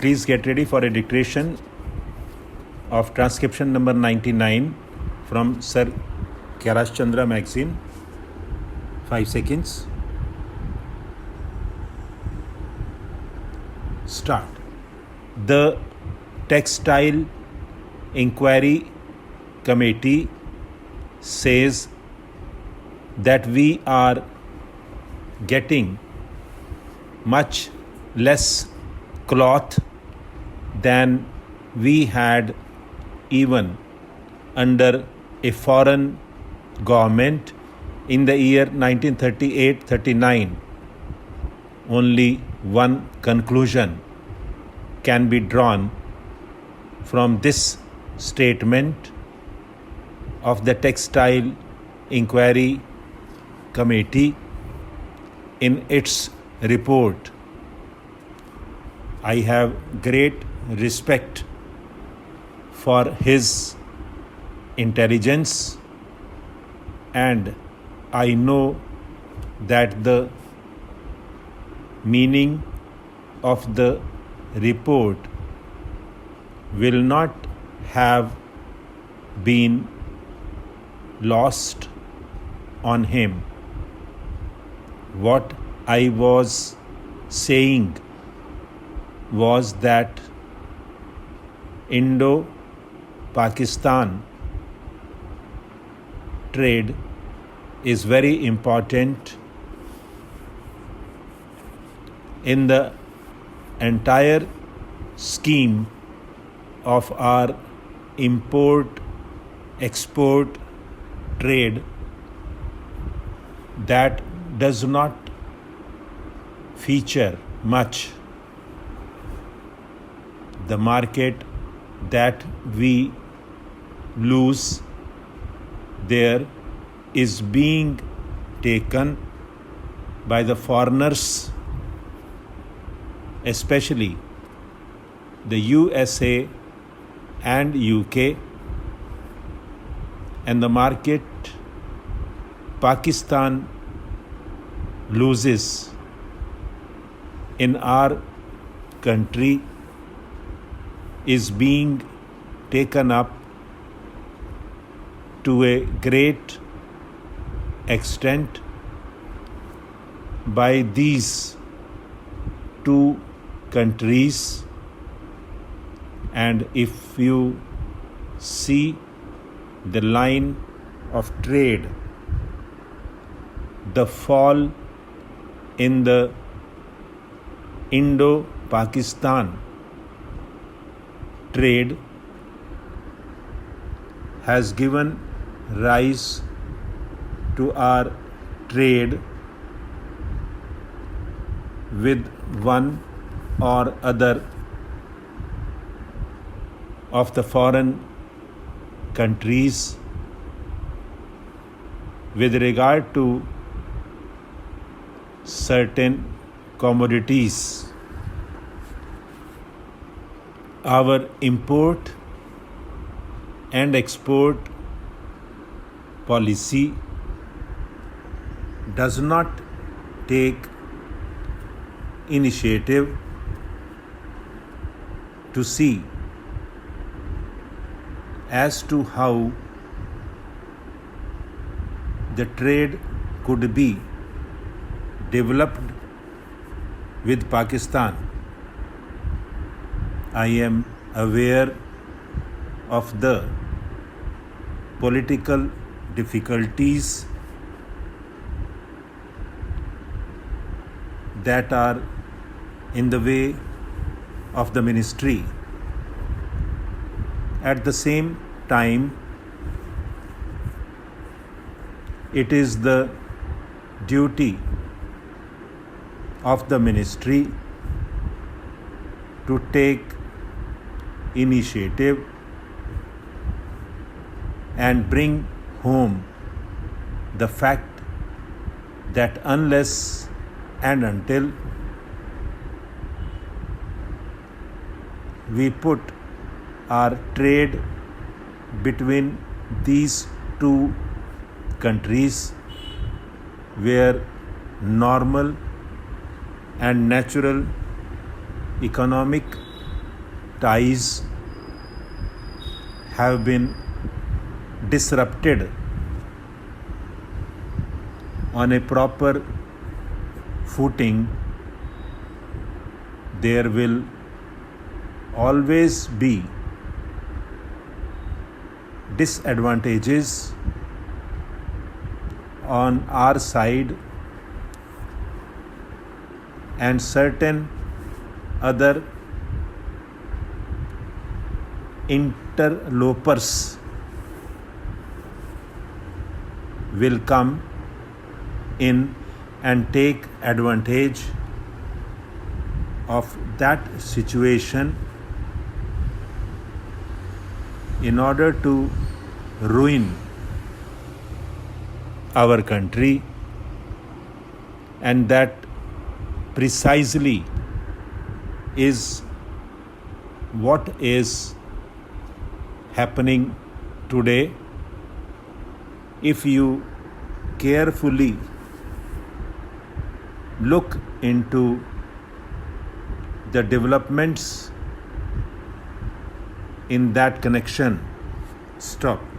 Please get ready for a dictation of transcription number 99 from Sir Kailash Chandra magazine. 5 seconds. Start. The Textile Inquiry Committee says that we are getting much less cloth than we had even under a foreign government in the year 1938-39. Only one conclusion can be drawn from this statement of the Textile Inquiry Committee in its report. I have great respect for his intelligence, and I know that the meaning of the report will not have been lost on him. What I was saying was that Indo-Pakistan trade is very important in the entire scheme of our import-export trade that does not feature much. The market that we lose there is being taken by the foreigners, especially the USA and UK, and the market Pakistan loses in our country is being taken up to a great extent by these two countries. And if you see the line of trade, the fall in the Indo-Pakistan trade has given rise to our trade with one or other of the foreign countries with regard to certain commodities. Our import and export policy does not take initiative to see as to how the trade could be developed with Pakistan. I am aware of the political difficulties that are in the way of the ministry. At the same time, it is the duty of the ministry to take initiative and bring home the fact that unless and until we put our trade between these two countries where normal and natural economic ties have been disrupted on a proper footing, there will always be disadvantages on our side and certain other interlopers will come in and take advantage of that situation in order to ruin our country, and that precisely is what is happening today. If you carefully look into the developments in that connection, stop.